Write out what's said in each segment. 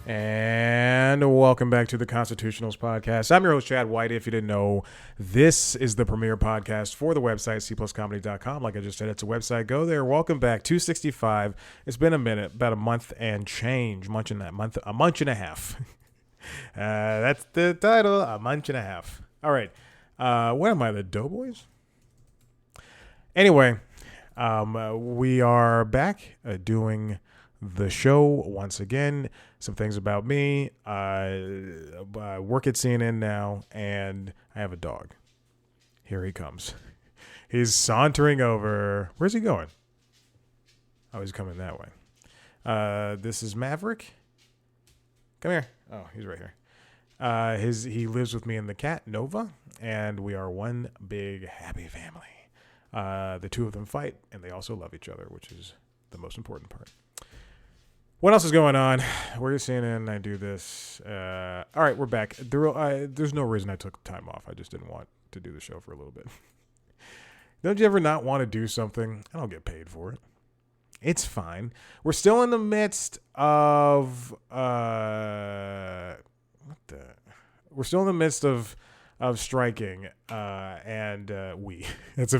And welcome back to the Constitutionals podcast. I'm your host, Chad White. If you didn't know, this is the premier podcast for the website, cpluscomedy.com. Like I just said, it's a website. Go there. Welcome back. 265. It's been a minute, about a month and change. A month and a half. That's the title, a month and a half. All right. What am I, the Doughboys? Anyway, we are back doing the show once again. Some things about me. I work at CNN now, and I have a dog. Here he comes. He's sauntering over. Where's he going? Oh, he's coming that way. This is Maverick. Come here. Oh, he's right here. He lives with me and the cat, Nova, and we are one big happy family. The two of them fight, and they also love each other, which is the most important part. What else is going on? We're CNN. I do this. All right, we're back. There's no reason I took time off. I just didn't want to do the show for a little bit. Don't you ever not want to do something? I don't get paid for it. It's fine. We're still in the midst of We're still in the midst of striking, and as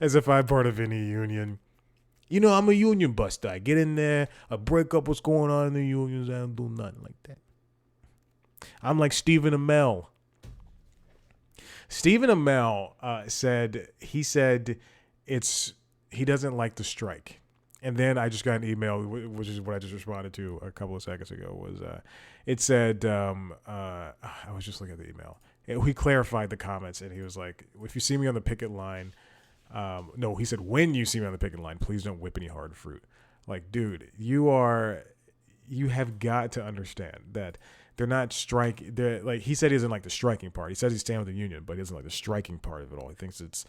if I'm part of any union. You know, I'm a union buster. I get in there, I break up what's going on in the unions. I don't do nothing like that. I'm like Stephen Amell. Stephen Amell said he doesn't like the strike. And then I just got an email, which is what I just responded to a couple of seconds ago. It said, I was just looking at the email. He clarified the comments, and he was like, if you see me on the picket line, no, he said, when you see me on the picket line, please don't whip any hard fruit. Like, dude, you have got to understand that they're not striking. Like, he said he doesn't like the striking part. He says he's standing with the union, but he doesn't like the striking part of it all. He thinks it's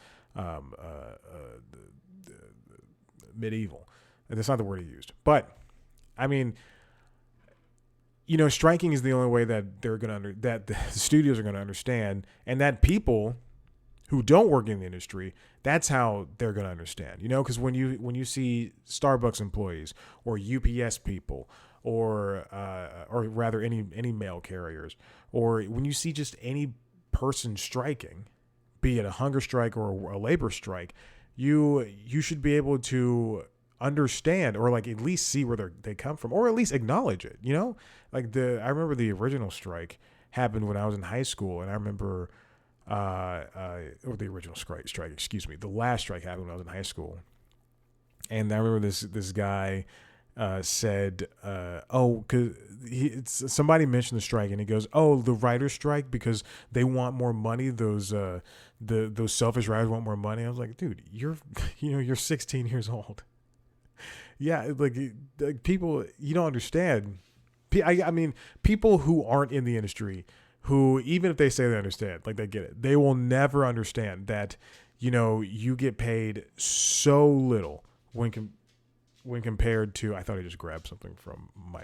medieval. And that's not the word he used. But, I mean, you know, striking is the only way that that the studios are going to understand, and that people who don't work in the industry, that's how they're going to understand, you know, because when you see Starbucks employees or UPS people or rather any mail carriers, or when you see just any person striking, be it a hunger strike or a labor strike, you should be able to understand, or like at least see where they come from, or at least acknowledge it, you know. Like I remember the original strike happened when I was in high school, and I remember or the original strike, excuse me. The last strike happened when I was in high school. And I remember this guy said, because somebody mentioned the strike, and he goes, oh, the writers strike because they want more money. Those selfish writers want more money. I was like, dude, you're 16 years old. Yeah, like people, you don't understand. I mean, people who aren't in the industry, who, even if they say they understand, like they get it, they will never understand that, you know, you get paid so little when compared to, I thought I just grabbed something from my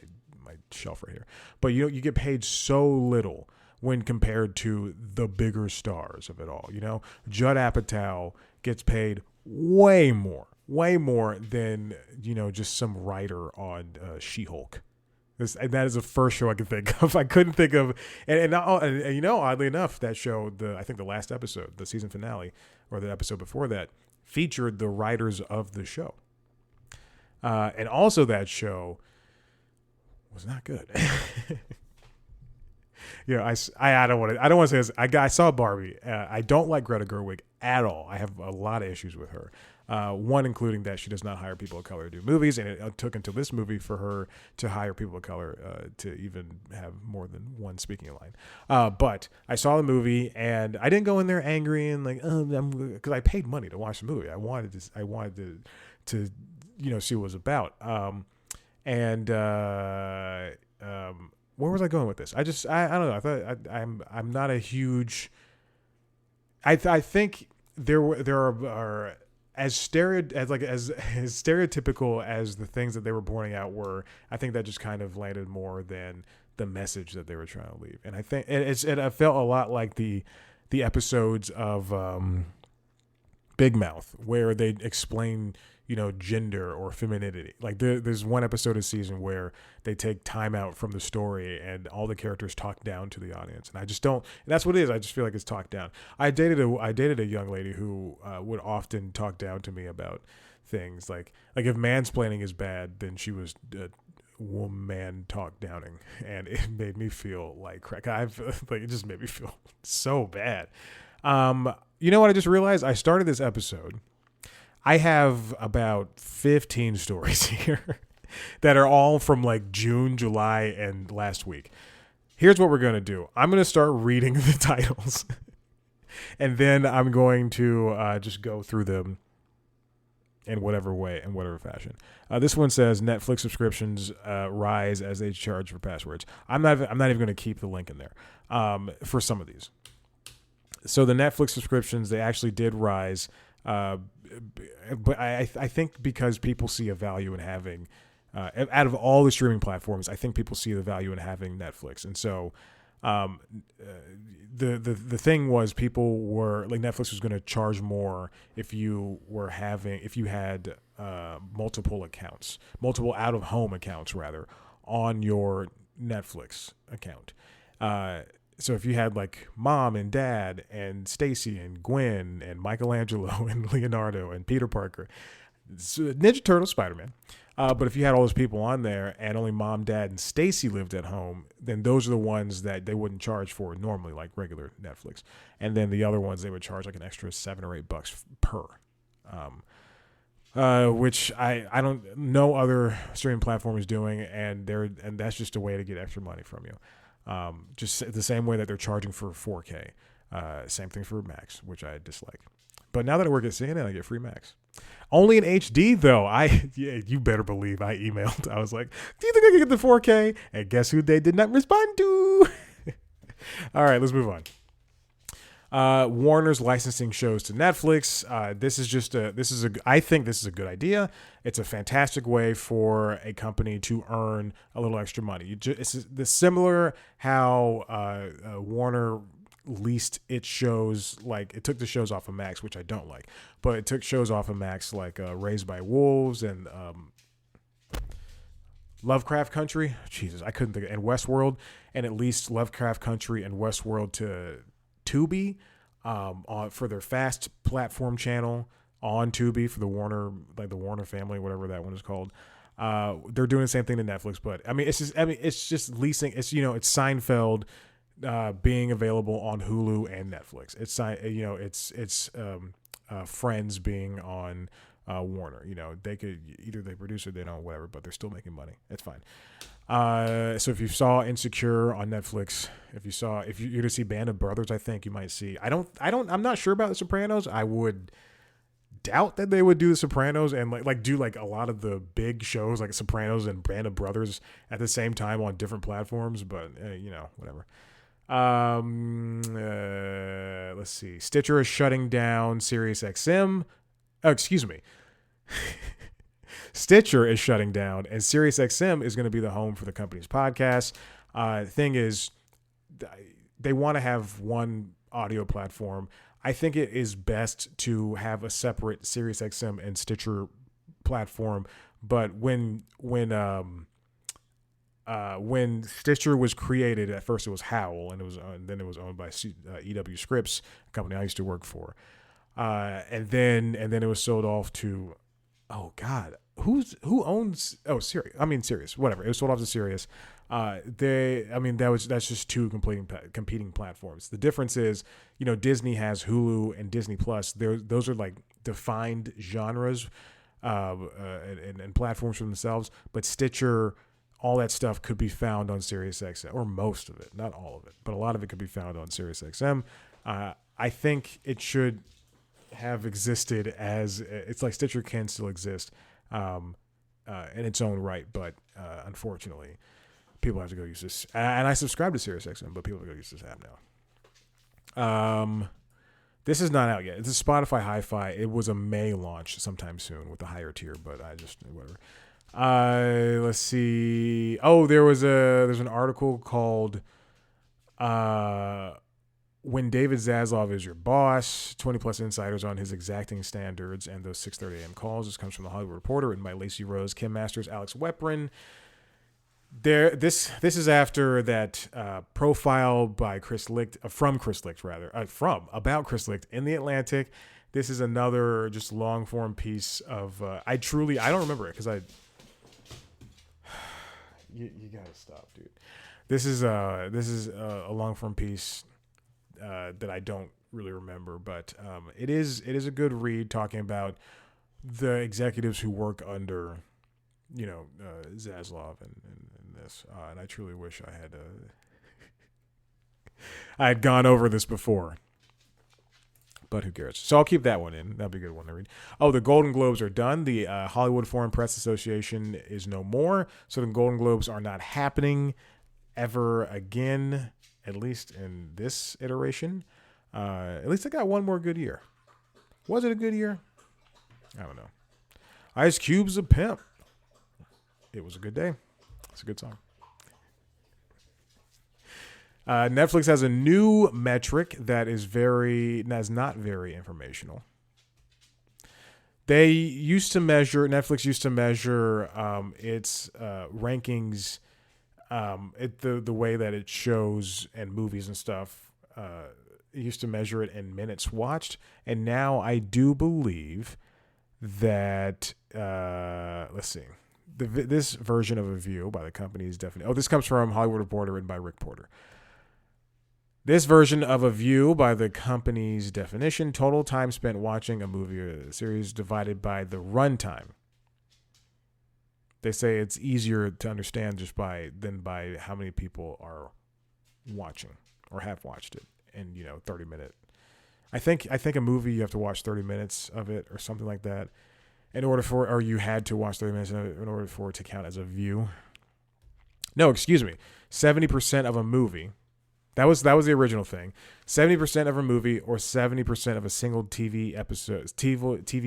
shelf right here, but you get paid so little when compared to the bigger stars of it all. You know, Judd Apatow gets paid way more than, you know, just some writer on She-Hulk. And that is the first show I could think of. I couldn't think of, and you know, oddly enough, that show, I think the last episode, the season finale, or the episode before that, featured the writers of the show. And also that show was not good. You know, I don't want to say this. I saw Barbie. I don't like Greta Gerwig at all. I have a lot of issues with her. One including that she does not hire people of color to do movies, and it took until this movie for her to hire people of color to even have more than one speaking line. But I saw the movie, and I didn't go in there angry and like, because I paid money to watch the movie. I wanted to you know, see what it was about. Where was I going with this? I don't know. I thought I'm not a huge. I think there are as stereotypical as the things that they were pointing out were. I think that just kind of landed more than the message that they were trying to leave. And I think I felt a lot like the episodes of Big Mouth, where they explain, gender or femininity. Like there's one episode of season where they take time out from the story and all the characters talk down to the audience, and I just don't. And that's what it is. I just feel like it's talked down. I dated a young lady who would often talk down to me about things like if mansplaining is bad, then she was woman talk downing, and it made me feel like crap. It just made me feel so bad. You know what I just realized? I started this episode. I have about 15 stories here that are all from like June, July, and last week. Here's what we're going to do. I'm going to start reading the titles, and then I'm going to just go through them in whatever way, in whatever fashion. This one says Netflix subscriptions rise as they charge for passwords. I'm not even going to keep the link in there for some of these. So the Netflix subscriptions, they actually did rise, but I think because people see a value in having, out of all the streaming platforms, I think people see the value in having Netflix, and so the thing was people were like Netflix was going to charge more if you had multiple out of home accounts rather on your Netflix account. So if you had like mom and dad and Stacy and Gwen and Michelangelo and Leonardo and Peter Parker, Ninja Turtle, Spider-Man, but if you had all those people on there and only mom, dad, and Stacy lived at home, then those are the ones that they wouldn't charge for normally, like regular Netflix. And then the other ones they would charge like an extra $7 or $8 per. Which I don't no other streaming platform is doing, and that's just a way to get extra money from you. Just the same way that they're charging for 4K. Same thing for Max, which I dislike. But now that I work at CNN, I get free Max. Only in HD though. You better believe I emailed. I was like, do you think I can get the 4K? And guess who they did not respond to? All right, let's move on. Warner's licensing shows to Netflix. I think this is a good idea. It's a fantastic way for a company to earn a little extra money. It's similar how Warner leased its shows, like it took the shows off of Max, which I don't like, but it took shows off of Max like Raised by Wolves and Lovecraft Country. Jesus, I couldn't think of, and Westworld, and at least Lovecraft Country and Westworld to Tubi for their fast platform channel on Tubi for the Warner, like the Warner family, whatever that one is called. They're doing the same thing to Netflix, but it's just leasing. It's it's Seinfeld being available on Hulu and Netflix. It's Friends being on Warner. They could either they produce or they don't, whatever, but they're still making money. It's fine. So if you saw Insecure on Netflix, if you're going to see Band of Brothers, I think you might see. I'm not sure about The Sopranos. I would doubt that they would do The Sopranos and do like a lot of the big shows like Sopranos and Band of Brothers at the same time on different platforms, but whatever. Let's see. Stitcher is shutting down SiriusXM. Oh, excuse me. Stitcher is shutting down, and SiriusXM is going to be the home for the company's podcast. Thing is, they want to have one audio platform. I think it is best to have a separate SiriusXM and Stitcher platform. But when Stitcher was created, at first it was Howl, and then it was owned by EW Scripps, a company I used to work for, and then it was sold off to, oh God, who owns? Oh, Sirius, whatever. It was sold off to Sirius. That's just two competing platforms. The difference is, Disney has Hulu and Disney Plus. Those are like defined genres, and platforms for themselves. But Stitcher, all that stuff could be found on SiriusXM, or most of it, not all of it, but a lot of it could be found on SiriusXM. I think it should have existed as it's like Stitcher can still exist in its own right, but unfortunately, people have to go use this. And I subscribe to SiriusXM, but people have to go use this app now. This is not out yet. It's a Spotify Hi-Fi. It was a May launch sometime soon with the higher tier, but whatever. Let's see. Oh, there's an article called When David Zaslav is your boss, 20 plus insiders on his exacting standards and those 6:30 a.m. calls. This comes from the Hollywood Reporter, written by Lacey Rose, Kim Masters, Alex Weprin. This is after that profile by Chris Licht, about Chris Licht in the Atlantic. This is another just long form piece of. I don't remember it because you gotta stop, dude. This is a long form piece that I don't really remember, but it is a good read talking about the executives who work under, Zaslav and this, and I truly wish I had gone over this before, but who cares? So I'll keep that one in. That'll be a good one to read. Oh, the Golden Globes are done. The Hollywood Foreign Press Association is no more, so the Golden Globes are not happening ever again, at least in this iteration. At least I got one more good year. Was it a good year? I don't know. Ice Cube's a pimp. It was a good day. It's a good song. Netflix has a new metric that is not very informational. Netflix used to measure its rankings, the way that it shows and movies and stuff. It used to measure it in minutes watched, and now I do believe that let's see, this version of a view by the company's definition. Oh, this comes from Hollywood Reporter, written by Rick Porter. This version of a view by the company's definition: total time spent watching a movie or a series divided by the runtime. They say it's easier to understand than by how many people are watching or have watched it in 30-minute. I think a movie you have to watch 30 minutes of it or something like that or you had to watch 30 minutes in order for it to count as a view. No, excuse me. 70% of a movie. That was the original thing. 70% of a movie or 70% of a single TV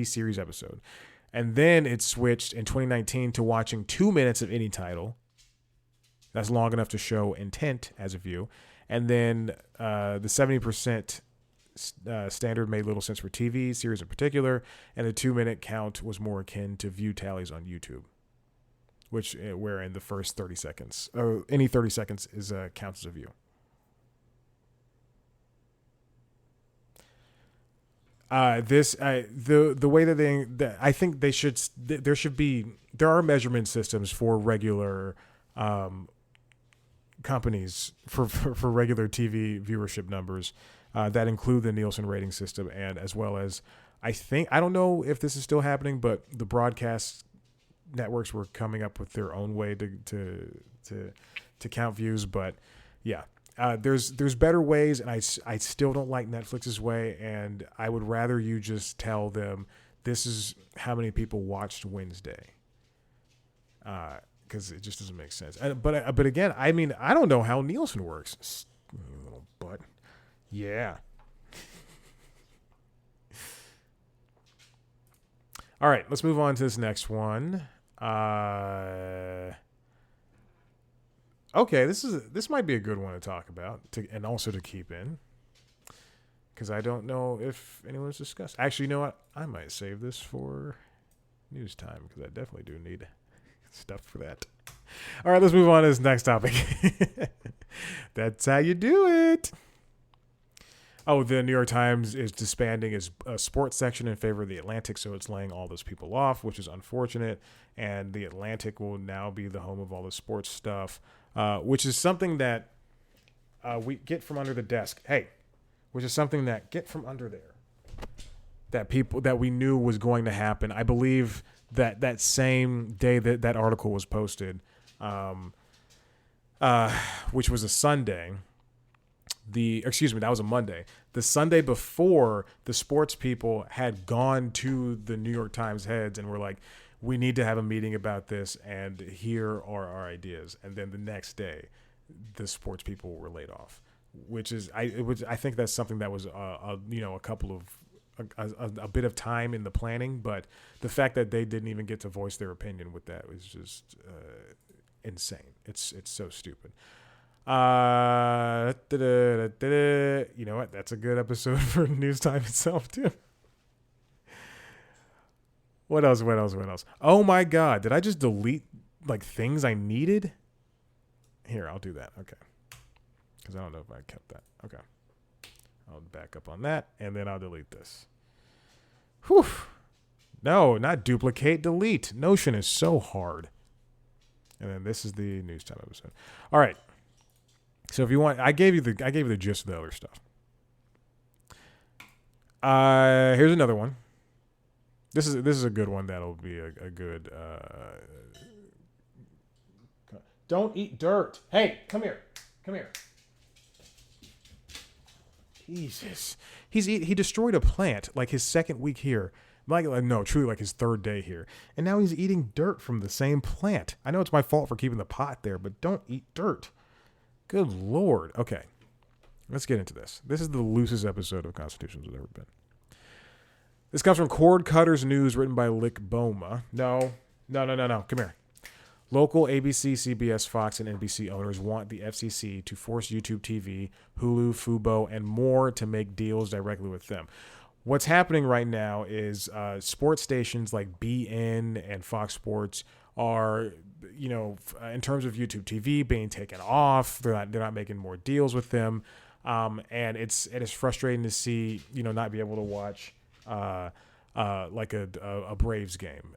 series episode. And then it switched in 2019 to watching 2 minutes of any title. That's long enough to show intent as a view. And then the 70% standard made little sense for TV series in particular. And the 2-minute count was more akin to view tallies on YouTube, where in the first 30 seconds, any 30 seconds counts as a view. The way that I think there are measurement systems for regular companies for regular TV viewership numbers that include the Nielsen rating system, and as well as I don't know if this is still happening, but the broadcast networks were coming up with their own way to count views. But yeah. There's better ways, and I still don't like Netflix's way, and I would rather you just tell them this is how many people watched Wednesday, because it just doesn't make sense. But again, I mean, I don't know how Nielsen works. Little butt. Yeah. All right, let's move on to this next one. Okay, this might be a good one to talk about and also to keep in, because I don't know if anyone's discussed. Actually, you know what? I might save this for news time, because I definitely do need stuff for that. All right, let's move on to this next topic. That's how you do it. Oh, the New York Times is disbanding its sports section in favor of the Atlantic, so it's laying all those people off, which is unfortunate. And the Atlantic will now be the home of all the sports stuff, which is something that we get from under the desk. Hey, which is something that get from under there. That we knew was going to happen. I believe that same day that article was posted, which was a Sunday. That was a Monday. The Sunday before, the sports people had gone to the New York Times heads and were like, we need to have a meeting about this, and here are our ideas. And then the next day, the sports people were laid off, which is I think that's something that was a bit of time in the planning, but the fact that they didn't even get to voice their opinion with that was just insane. It's so stupid. You know what? That's a good episode for news time itself too. What else? Oh my God. Did I just delete like things I needed? Here, I'll do that. Okay. Because I don't know if I kept that. Okay. I'll back up on that and then I'll delete this. Whew. No, not duplicate, delete. Notion is so hard. And then this is the news time episode. All right. So if you want, I gave you the gist of the other stuff. Here's another one. This is a good one. That'll be a good. Don't eat dirt. Hey, come here. Jesus, he destroyed a plant like his second week here. Truly like his third day here, and now he's eating dirt from the same plant. I know it's my fault for keeping the pot there, but don't eat dirt. Good Lord. Okay, let's get into this. This is the loosest episode of Constitutions there's ever been. This comes from Cord Cutters News, written by Lick Boma. No. Come here. Local ABC, CBS, Fox, and NBC owners want the FCC to force YouTube TV, Hulu, Fubo, and more to make deals directly with them. What's happening right now is sports stations like BN and Fox Sports are, in terms of YouTube TV being taken off. They're not making more deals with them, and it's frustrating to see not be able to watch like a Braves game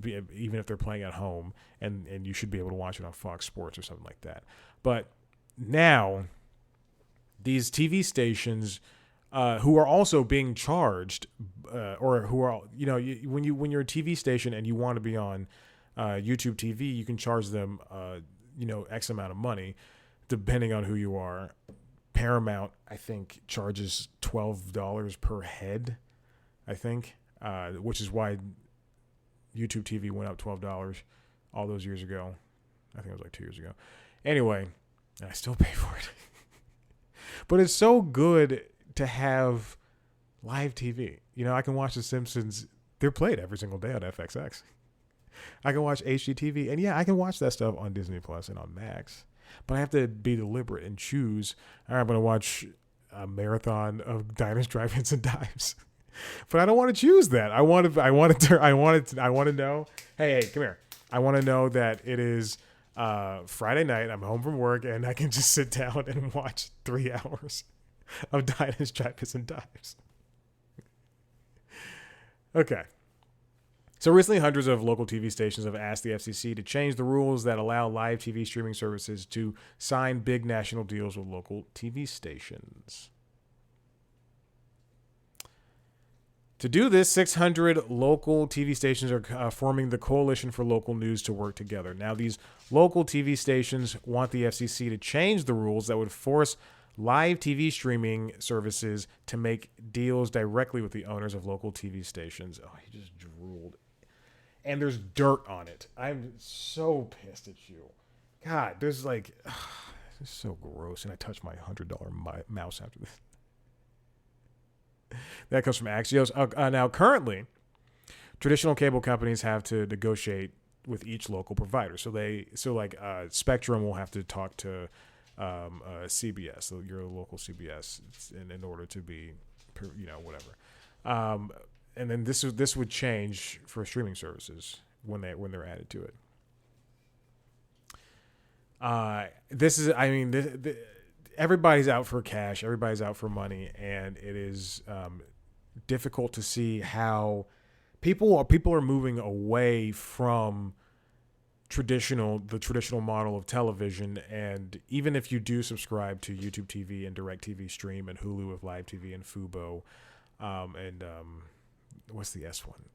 even if they're playing at home, and you should be able to watch it on Fox Sports or something like that. But now these TV stations who are also being charged, or who are when you're a TV station and you want to be on YouTube TV, you can charge them X amount of money depending on who you are. Paramount, I think, charges $12 per head, I think, which is why YouTube TV went up $12 all those years ago. I think it was like 2 years ago. Anyway, and I still pay for it. But it's so good to have live TV. I can watch The Simpsons. They're played every single day on FXX. I can watch HGTV. And yeah, I can watch that stuff on Disney Plus and on Max. But I have to be deliberate and choose. All right, I'm going to watch a marathon of Diners, Drive-Ins, and Dives. But I don't want to choose that. I want to know. Hey, come here. I want to know that it is Friday night. I'm home from work and I can just sit down and watch 3 hours of Diners, Drive-Ins, and Dives. Okay. So recently, hundreds of local TV stations have asked the FCC to change the rules that allow live TV streaming services to sign big national deals with local TV stations. To do this, 600 local TV stations are forming the Coalition for Local News to work together. Now, these local TV stations want the FCC to change the rules that would force live TV streaming services to make deals directly with the owners of local TV stations. Oh, he just drooled. And there's dirt on it. I'm so pissed at you. God, there's this is so gross. And I touched my $100 mouse after this. That comes from Axios. Now, currently, traditional cable companies have to negotiate with each local provider. So Spectrum will have to talk to CBS, so your local CBS, in order to be, whatever. And then this would change for streaming services when they're added to it. Everybody's out for cash, everybody's out for money, and it is difficult to see how people are moving away from the traditional model of television. And even if you do subscribe to YouTube TV and DirecTV Stream and Hulu with Live TV and Fubo, and what's the S one?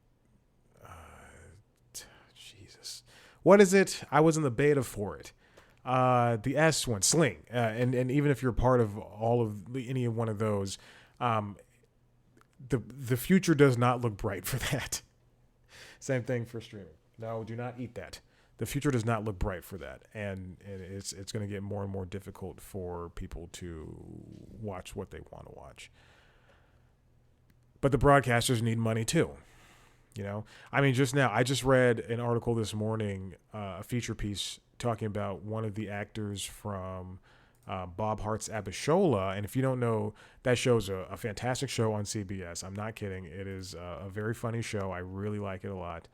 Jesus, what is it? I was in the beta for it. The S one, Sling, and even if you're part of any one of those, the future does not look bright for that. Same thing for streaming. No, do not eat that. The future does not look bright for that, and it's going to get more and more difficult for people to watch what they want to watch. But the broadcasters need money too. Just now, I just read an article this morning, a feature piece talking about one of the actors from Bob Hart's Abishola. And if you don't know, that show's a fantastic show on CBS. I'm not kidding. It is a very funny show. I really like it a lot.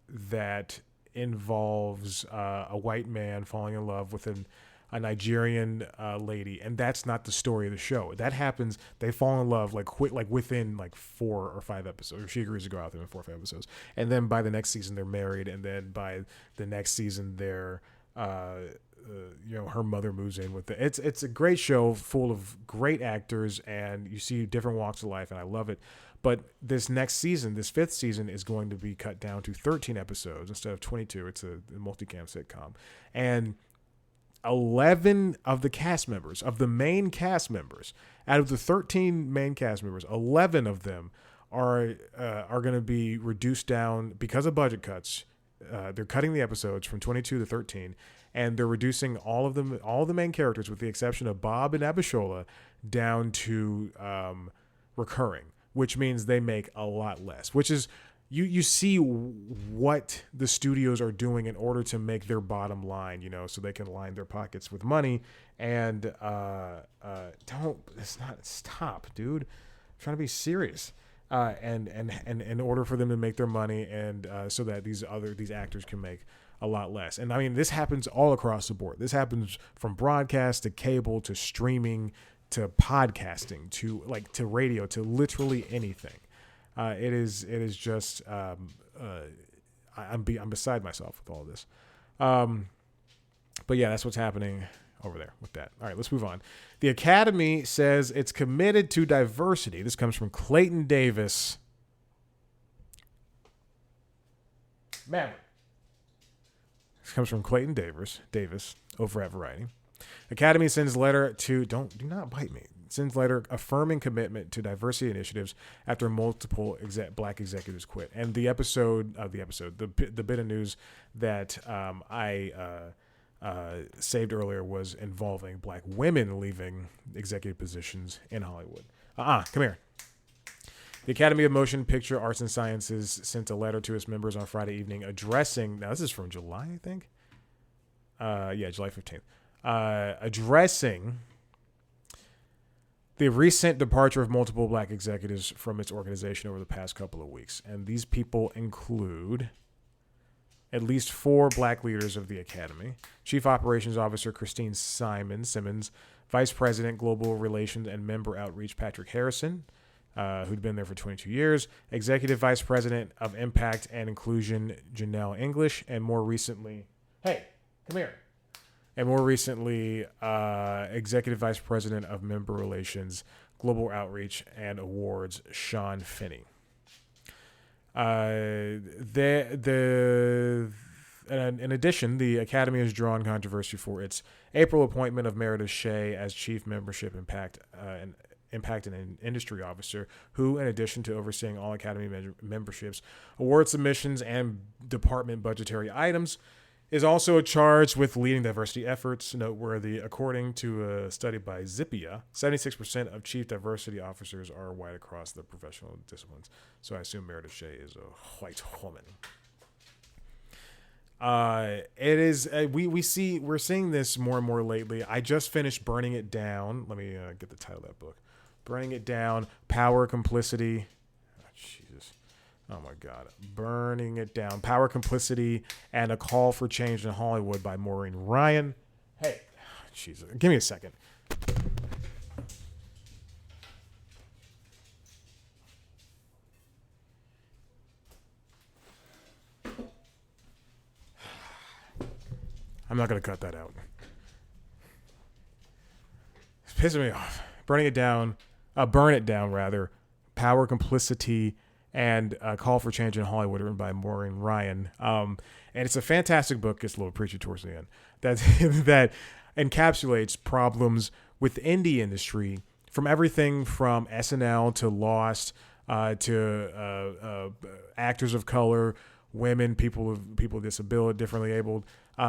That involves a white man falling in love with a Nigerian lady, and that's not the story of the show. That happens. They fall in love within 4 or 5 episodes. Or she agrees to go out there in 4 or 5 episodes, and then by the next season they're married, and then by the next season they're her mother moves in with it. It's a great show full of great actors, and you see different walks of life, and I love it. But this next season, this 5th season, is going to be cut down to 13 episodes instead of 22. It's a multicam sitcom. And 11 of the cast members, of the main cast members, out of the 13 main cast members, 11 of them are going to be reduced down because of budget cuts. They're cutting the episodes from 22 to 13, and they're reducing all of the main characters, with the exception of Bob and Abishola, down to recurring, which means they make a lot less, which is you see what the studios are doing in order to make their bottom line, so they can line their pockets with money. And stop, dude. I'm trying to be serious. And in order for them to make their money, and so that these actors can make a lot less. And I mean, this happens all across the board. This happens from broadcast to cable to streaming to podcasting to radio to literally anything. It is just I'm beside myself with all of this. But yeah, that's what's happening over there with that. All right, let's move on. The Academy says it's committed to diversity. This comes from Clayton Davis. Maverick. This comes from Clayton Davis over at Variety. Academy sends letter to do not bite me. Sends letter affirming commitment to diversity initiatives after multiple black executives quit. And the bit of news that I saved earlier was involving black women leaving executive positions in Hollywood. Come here. The Academy of Motion Picture Arts and Sciences sent a letter to its members on Friday evening addressing. Now this is from July, I think. July 15th. Addressing the recent departure of multiple black executives from its organization over the past couple of weeks. And these people include at least 4 black leaders of the Academy: Chief Operations Officer Christine Simmons, Vice President Global Relations and Member Outreach Patrick Harrison, who'd been there for 22 years, Executive Vice President of Impact and Inclusion Janelle English, and more recently, Executive Vice President of Member Relations, Global Outreach and Awards, Sean Finney. In addition, the Academy has drawn controversy for its April appointment of Meredith Shea as Chief Membership Impact and Industry Officer, who, in addition to overseeing all Academy memberships, award submissions, and department budgetary items, is also charged with leading diversity efforts. Noteworthy, according to a study by Zippia, 76% of chief diversity officers are white across the professional disciplines. So I assume Meredith Shea is a white woman. It is we're seeing this more and more lately. I just finished Burning It Down. Let me get the title of that book. Burning It Down: Power, Complicity. Oh, Jesus. Oh my God. Burning It Down: Power, Complicity, and a Call for Change in Hollywood by Maureen Ryan. Hey, Jesus. Give me a second. I'm not going to cut that out. It's pissing me off. Burn It Down, rather. Power, Complicity, and Call for Change in Hollywood, written by Maureen Ryan. And it's a fantastic book. Gets a little preachy towards the end. That encapsulates problems with the indie industry, from everything from SNL to Lost to actors of color, women, people with disability, differently abled,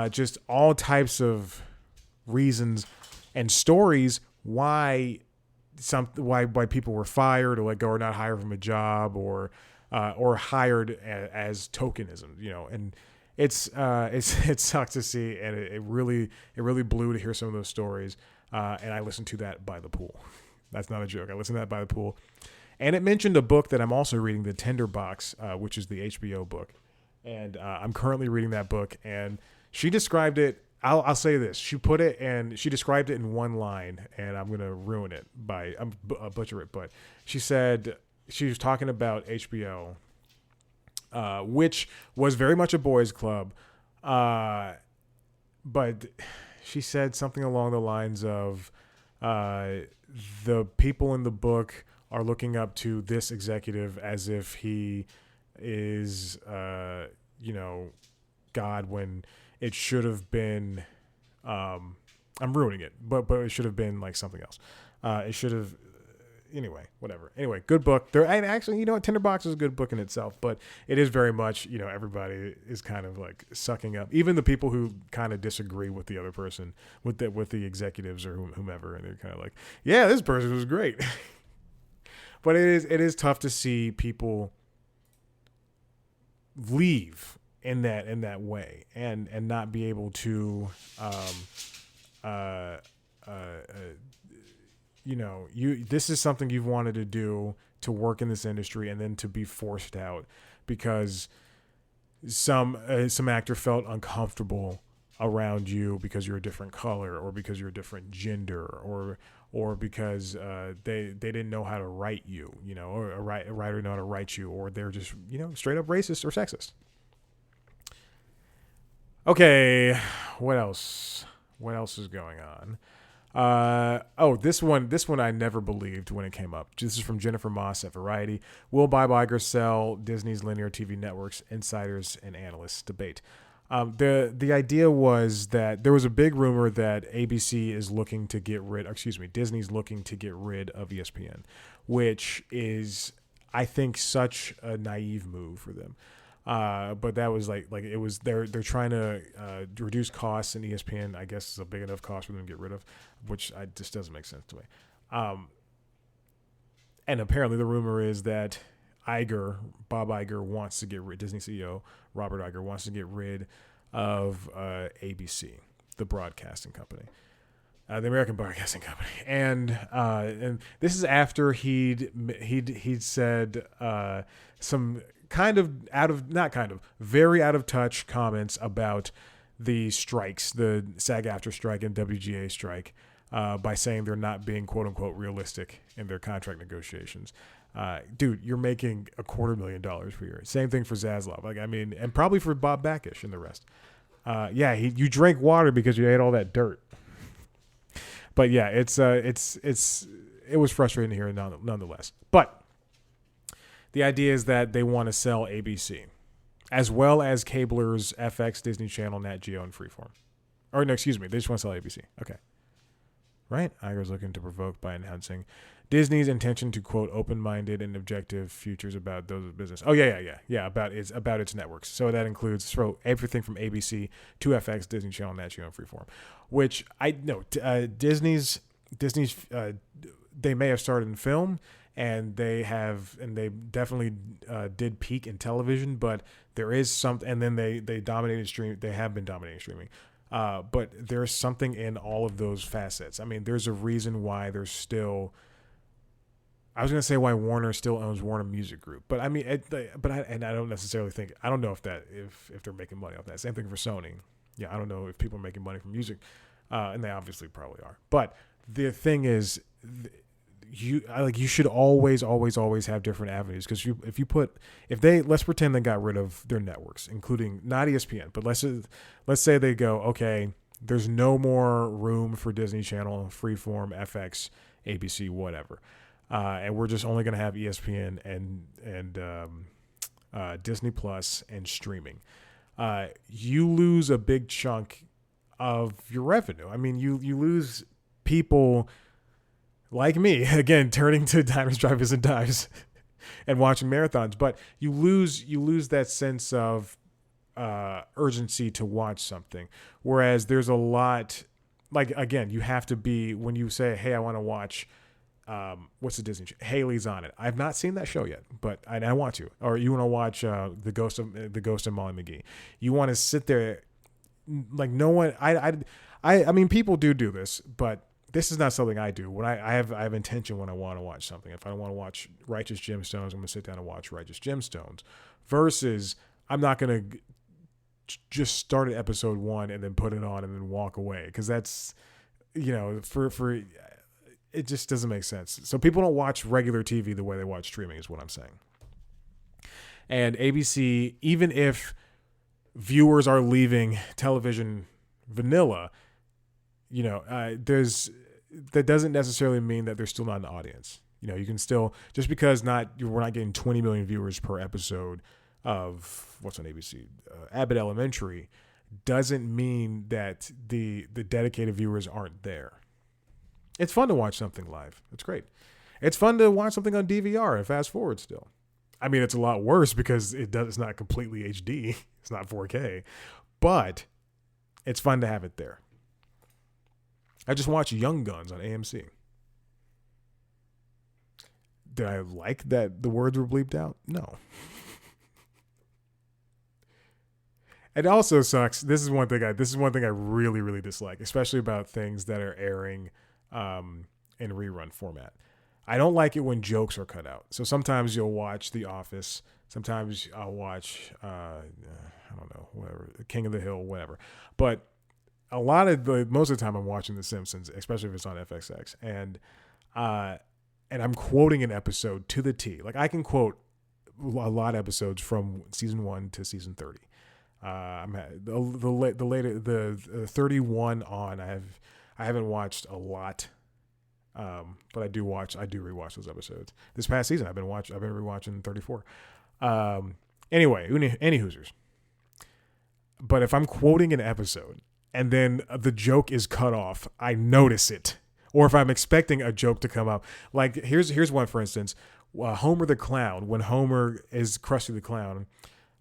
just all types of reasons and stories why people were fired or let go or not hired from a job or hired as tokenism, it sucks to see, and it really blew to hear some of those stories. And I listened to that by the pool. That's not a joke. I listened to that by the pool, and it mentioned a book that I'm also reading, The Tinderbox, which is the HBO book, and I'm currently reading that book. And she described it. I'll say this. She described it in one line, and I'm gonna ruin it butcher it. But she said she was talking about HBO. Which was very much a boys' club, but she said something along the lines of the people in the book are looking up to this executive as if he is, God, when it should have been. I'm ruining it, but it should have been like something else. It should have. Anyway, whatever. Anyway, good book. And actually, Tinderbox is a good book in itself, but it is very much, everybody is kind of like sucking up. Even the people who kind of disagree with the other person, with the executives or whomever, and they're kind of like, yeah, this person was great. But it is tough to see people leave in that way and not be able to this is something you've wanted to do, to work in this industry, and then to be forced out because some actor felt uncomfortable around you because you're a different color, or because you're a different gender, or because they didn't know how to write you, or a writer know how to write you, or they're just straight up racist or sexist. Okay, what else? What else is going on? This one I never believed when it came up. This is from Jennifer Moss at Variety. Will Bob Iger sell Disney's linear TV networks? Insiders and analysts debate. The idea was that there was a big rumor that Disney's looking to get rid of ESPN, which is, I think, such a naive move for them. But that was like it was they're trying to reduce costs, and ESPN, I guess, is a big enough cost for them to get rid of, which just doesn't make sense to me. And apparently the rumor is that Bob Iger wants to get rid, Disney CEO Robert Iger wants to get rid of ABC, the broadcasting company. The American Broadcasting Company, and this is after he'd said some very out of touch comments about the strikes, the SAG-AFTRA strike and WGA strike, by saying they're not being quote unquote realistic in their contract negotiations. Dude, you're making $250,000 per year. Same thing for Zaslav. And probably for Bob Backish and the rest. You drank water because you ate all that dirt. But yeah, it was frustrating to hear nonetheless. But the idea is that they want to sell ABC, as well as cablers FX, Disney Channel, Nat Geo, and Freeform. Or no, excuse me, they just want to sell ABC. Okay. Right? Iger's looking to provoke by announcing Disney's intention to, quote, open-minded and objective futures about those of business. Oh, yeah, about its networks. So that includes everything from ABC to FX, Disney Channel, Nat Geo, and Freeform, which I know Disney's they may have started in film, and they definitely did peak in television, but there is something, and then they dominated streaming. They have been dominating streaming. But there's something in all of those facets. I mean, there's a reason why there's still, I was going to say why Warner still owns Warner Music Group, but I mean, I don't necessarily think, I don't know if they're making money off that. Same thing for Sony. Yeah. I don't know if people are making money from music, and they obviously probably are, but the thing is, you should always have different avenues, because let's pretend they got rid of their networks, including not ESPN, but let's say they go, okay, there's no more room for Disney Channel, Freeform, FX, ABC, whatever, and we're just only going to have ESPN and Disney Plus and streaming. You lose a big chunk of your revenue. I mean, you lose people like me, again, turning to Diners, Drive-Ins, and Dives and watching marathons, but you lose that sense of urgency to watch something. Whereas there's a lot, like, again, you have to be, when you say, hey, I want to watch what's the Disney show? Haley's on it. I've not seen that show yet, but I want to. Or you want to watch the Ghost of Molly McGee. You want to sit there, like no one. I mean, people do this, but this is not something I do. When I have intention when I want to watch something. If I want to watch Righteous Gemstones, I'm going to sit down and watch Righteous Gemstones. Versus, I'm not going to just start at episode 1 and then put it on and then walk away, because that's, for it just doesn't make sense. So people don't watch regular TV the way they watch streaming, is what I'm saying. And ABC, even if viewers are leaving television vanilla, that doesn't necessarily mean that there's still not an audience. You can still, just because we're not getting 20 million viewers per episode of what's on ABC, Abbott Elementary, doesn't mean that the dedicated viewers aren't there. It's fun to watch something live. It's great. It's fun to watch something on DVR and fast forward still. I mean, it's a lot worse because it's not completely HD. It's not 4K, but it's fun to have it there. I just watched Young Guns on AMC. Did I like that the words were bleeped out? No. It also sucks. This is one thing I really, really dislike, especially about things that are airing in rerun format. I don't like it when jokes are cut out. So sometimes you'll watch The Office. Sometimes I'll watch, I don't know, whatever, King of the Hill, whatever. But most of the time I'm watching The Simpsons, especially if it's on FXX. And I'm quoting an episode to the T. Like, I can quote a lot of episodes from season 1 to season 30. I'm the 31 on. I haven't watched a lot, but I do rewatch those episodes. This past season, I've been rewatching 34. Anyway, any Hoosers. But if I'm quoting an episode and then the joke is cut off, I notice it. Or if I'm expecting a joke to come up, like here's one, for instance, Homer the Clown. When Homer is Krusty the Clown.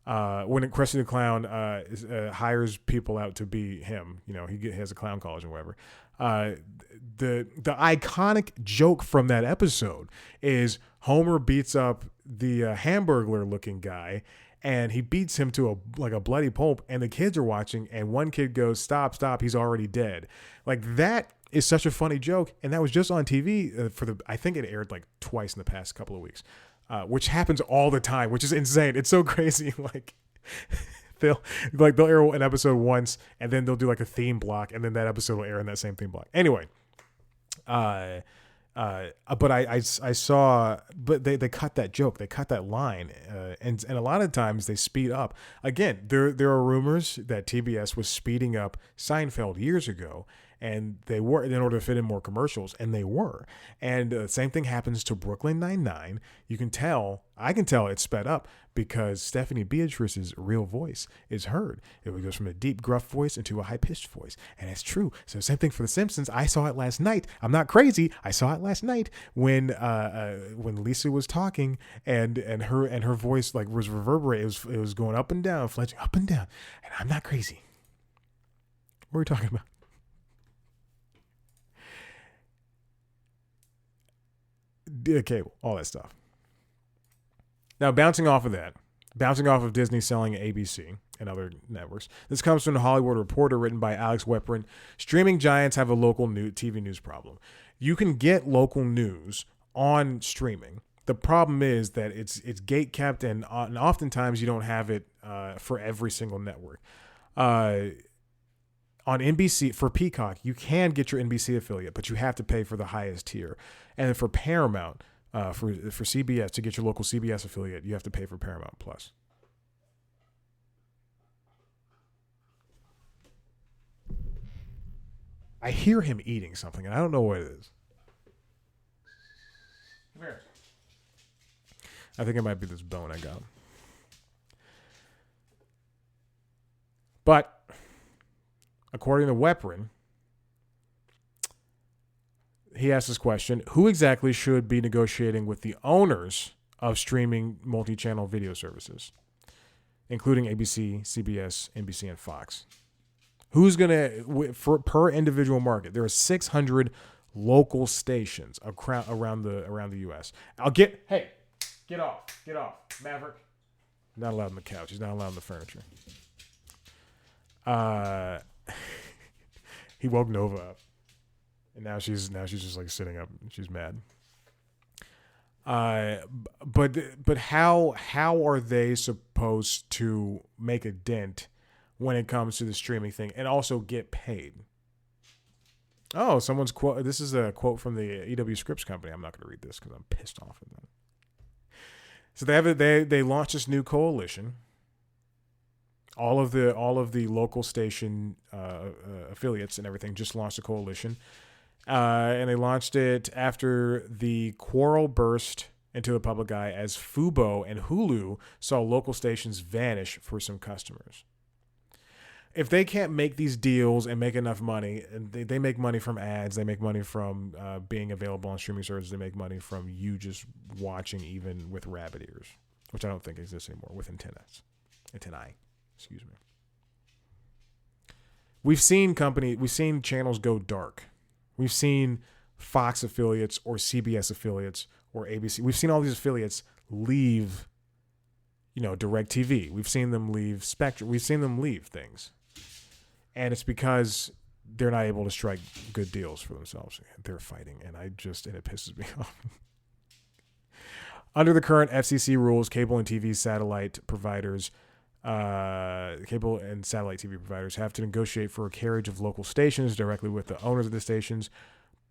When Krusty the Clown hires people out to be him, he has a clown college or whatever. The iconic joke from that episode is Homer beats up the Hamburglar looking guy, and he beats him to a bloody pulp, and the kids are watching, and one kid goes, "Stop, he's already dead." Like, that is such a funny joke, and that was just on TV I think it aired like twice in the past couple of weeks. Which happens all the time, which is insane. It's so crazy. Like, they'll air an episode once, and then they'll do like a theme block, and then that episode will air in that same theme block. Anyway, but I saw, but they cut that joke, they cut that line, and a lot of times they speed up. Again, there are rumors that TBS was speeding up Seinfeld years ago. And they were, in order to fit in more commercials, and they were. And the same thing happens to Brooklyn Nine-Nine. I can tell it's sped up because Stephanie Beatrice's real voice is heard. It goes from a deep, gruff voice into a high-pitched voice. And it's true. So same thing for The Simpsons. I saw it last night. I'm not crazy. I saw it last night when Lisa was talking and her voice like was reverberating. It was going up and down, fledging up and down. And I'm not crazy. What are we talking about? Cable, all that stuff. Now, bouncing off of Disney selling ABC and other networks, this comes from the Hollywood Reporter, written by Alex Weprin. Streaming giants have a local TV news problem. You can get local news on streaming. The problem is that it's gate kept, and oftentimes you don't have it for every single network. On NBC, for Peacock, you can get your NBC affiliate, but you have to pay for the highest tier. And for Paramount, for CBS, to get your local CBS affiliate, you have to pay for Paramount Plus. I hear him eating something, and I don't know what it is. Come here. I think it might be this bone I got. But according to Weprin, he asked this question: who exactly should be negotiating with the owners of streaming multi-channel video services, including ABC, CBS, NBC, and Fox? Who's going to, per individual market? There are 600 local stations around the U.S. Get off, Maverick. Not allowed on the couch. He's not allowed on the furniture. He woke Nova up, and now she's just like sitting up. She's mad. But how are they supposed to make a dent when it comes to the streaming thing and also get paid? Oh, someone's quote. This is a quote from the EW Scripps Company. I'm not going to read this because I'm pissed off at them. So they launched this new coalition. All of the local station affiliates and everything just launched a coalition. And they launched it after the quarrel burst into the public eye as Fubo and Hulu saw local stations vanish for some customers. If they can't make these deals and make enough money, and they make money from ads, they make money from being available on streaming services, they make money from you just watching even with rabbit ears, which I don't think exists anymore, with antennae. Excuse me. We've seen channels go dark. We've seen Fox affiliates or CBS affiliates or ABC. We've seen all these affiliates leave, DirecTV. We've seen them leave Spectrum. We've seen them leave things. And it's because they're not able to strike good deals for themselves. They're fighting, and it pisses me off. Under the current FCC rules, cable and satellite TV providers have to negotiate for a carriage of local stations directly with the owners of the stations,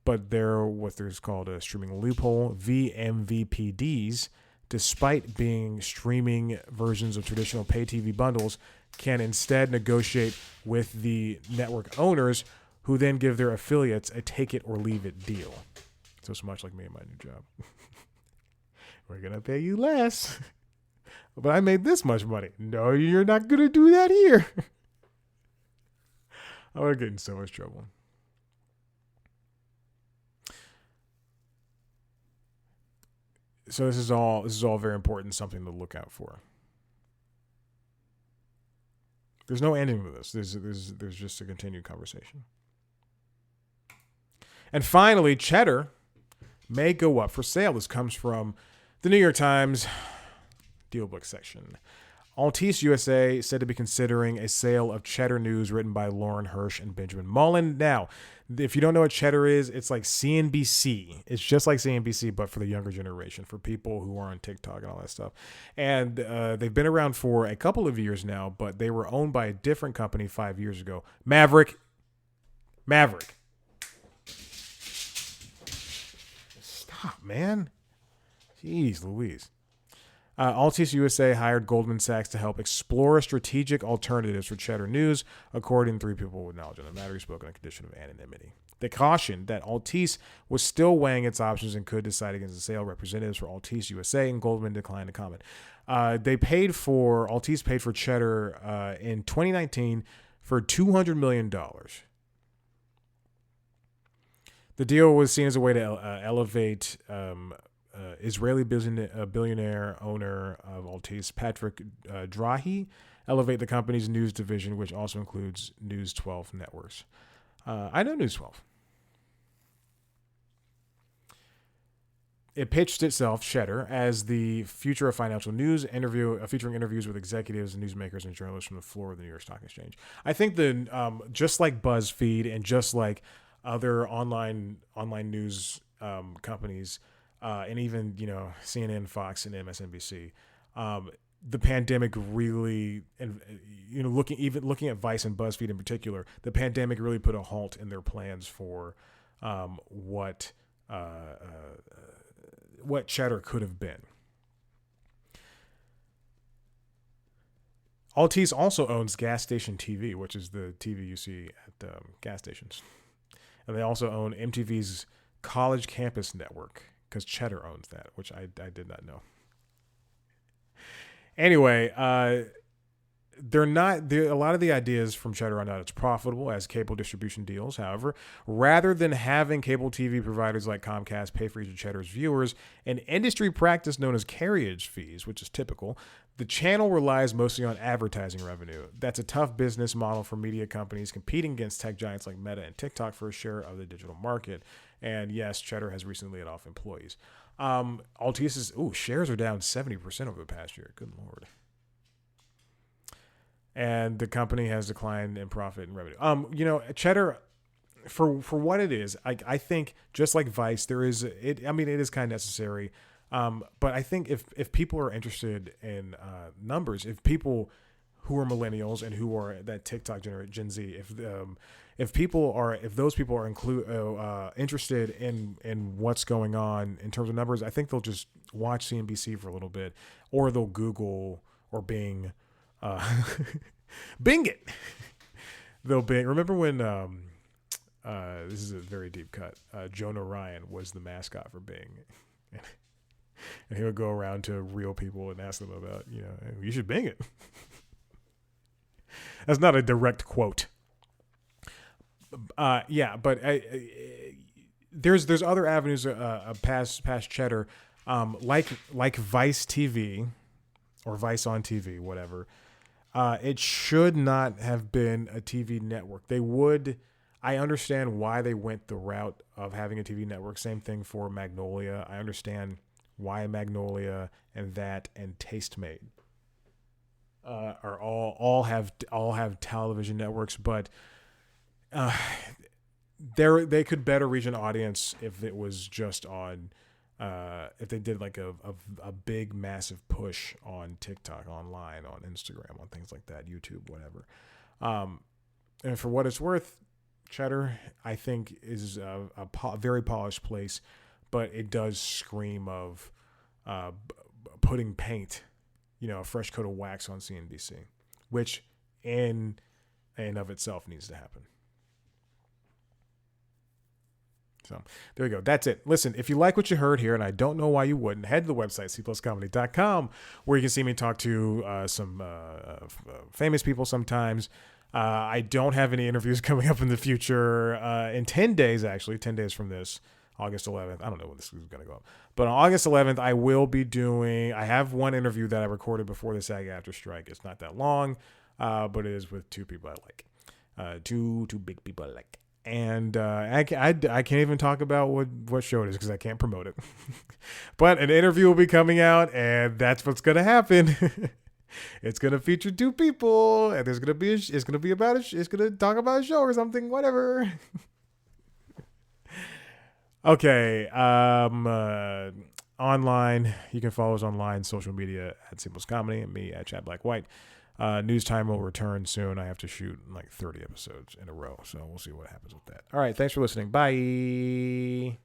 but there's called a streaming loophole, VMVPDs, despite being streaming versions of traditional pay TV bundles, can instead negotiate with the network owners, who then give their affiliates a take it or leave it deal. So it's much like me and my new job. We're going to pay you less, but I made this much money. No, you're not going to do that here. I'm going to get in so much trouble. So this is all very important, something to look out for. There's no ending to this. There's just a continued conversation. And finally, Cheddar may go up for sale. This comes from the New York Times Dealbook section. Altice USA said to be considering a sale of Cheddar News, written by Lauren Hirsch and Benjamin Mullen. Now, if you don't know what Cheddar is, it's like CNBC. It's just like CNBC, but for the younger generation, for people who are on TikTok and all that stuff. And they've been around for a couple of years now, but they were owned by a different company 5 years ago. Maverick. Stop, man. Jeez Louise. Altice USA hired Goldman Sachs to help explore strategic alternatives for Cheddar News, according to three people with knowledge on the matter who spoke on a condition of anonymity. They cautioned that Altice was still weighing its options and could decide against the sale. Representatives for Altice USA and Goldman declined to comment. Altice paid for Cheddar in 2019 for $200 million. The deal was seen as a way to elevate Israeli billionaire owner of Altice, Patrick Drahi, elevate the company's news division, which also includes News 12 networks. I know News 12. It pitched itself, Cheddar, as the future of financial news, featuring interviews with executives and newsmakers and journalists from the floor of the New York Stock Exchange. I think just like BuzzFeed and just like other online news companies, and even CNN, Fox, and MSNBC, the pandemic really, and looking at Vice and BuzzFeed in particular, the pandemic really put a halt in their plans for what Cheddar could have been. Altice also owns Gas Station TV, which is the TV you see at gas stations, and they also own MTV's College Campus Network, because Cheddar owns that, which I did not know. Anyway, a lot of the ideas from Cheddar are not as profitable as cable distribution deals. However, rather than having cable TV providers like Comcast pay for each of Cheddar's viewers, an industry practice known as carriage fees, which is typical, The channel relies mostly on advertising revenue. That's a tough business model for media companies competing against tech giants like Meta and TikTok for a share of the digital market. And yes, Cheddar has recently laid off employees. Altice's shares are down 70% over the past year. Good Lord. And the company has declined in profit and revenue. Cheddar, for what it is, I think just like Vice, it is kind of necessary. But I think if people are interested in numbers, if people who are millennials and who are that TikTok generation, Gen Z, if those people are interested in what's going on in terms of numbers, I think they'll just watch CNBC for a little bit, or they'll Google or Bing, Bing it. They'll Bing. Remember when this is a very deep cut. Jonah Ryan was the mascot for Bing. And he would go around to real people and ask them about, you should Bing it. That's not a direct quote. But there's other avenues past Cheddar, like Vice TV or Vice on TV, whatever. It should not have been a TV network. I understand why they went the route of having a TV network. Same thing for Magnolia. I understand why Magnolia and that and Tastemade are all have television networks, but they could better reach an audience if it was just on if they did like a big massive push on TikTok, online, on Instagram, on things like that, YouTube, whatever. And for what it's worth, Cheddar, I think, is a very polished place, but it does scream of putting paint, a fresh coat of wax on CNBC, which in and of itself needs to happen. So there you go. That's it. Listen, if you like what you heard here, and I don't know why you wouldn't, head to the website, cpluscomedy.com, where you can see me talk to some famous people sometimes. I don't have any interviews coming up in the future. In 10 days, actually, 10 days from this, August 11th. I don't know when this is going to go up. But on August 11th, I have one interview that I recorded before the SAG-AFTRA strike. It's not that long, but it is with two people I like. Two big people I like. And I can't even talk about what show it is because I can't promote it. But an interview will be coming out, and that's what's going to happen. It's going to feature two people, and it's going to talk about a show or something, whatever. Okay. Online, you can follow us online, social media at Simples Comedy, and me at Chad Black White. News Time will return soon. I have to shoot like 30 episodes in a row, so we'll see what happens with that. All right. Thanks for listening. Bye.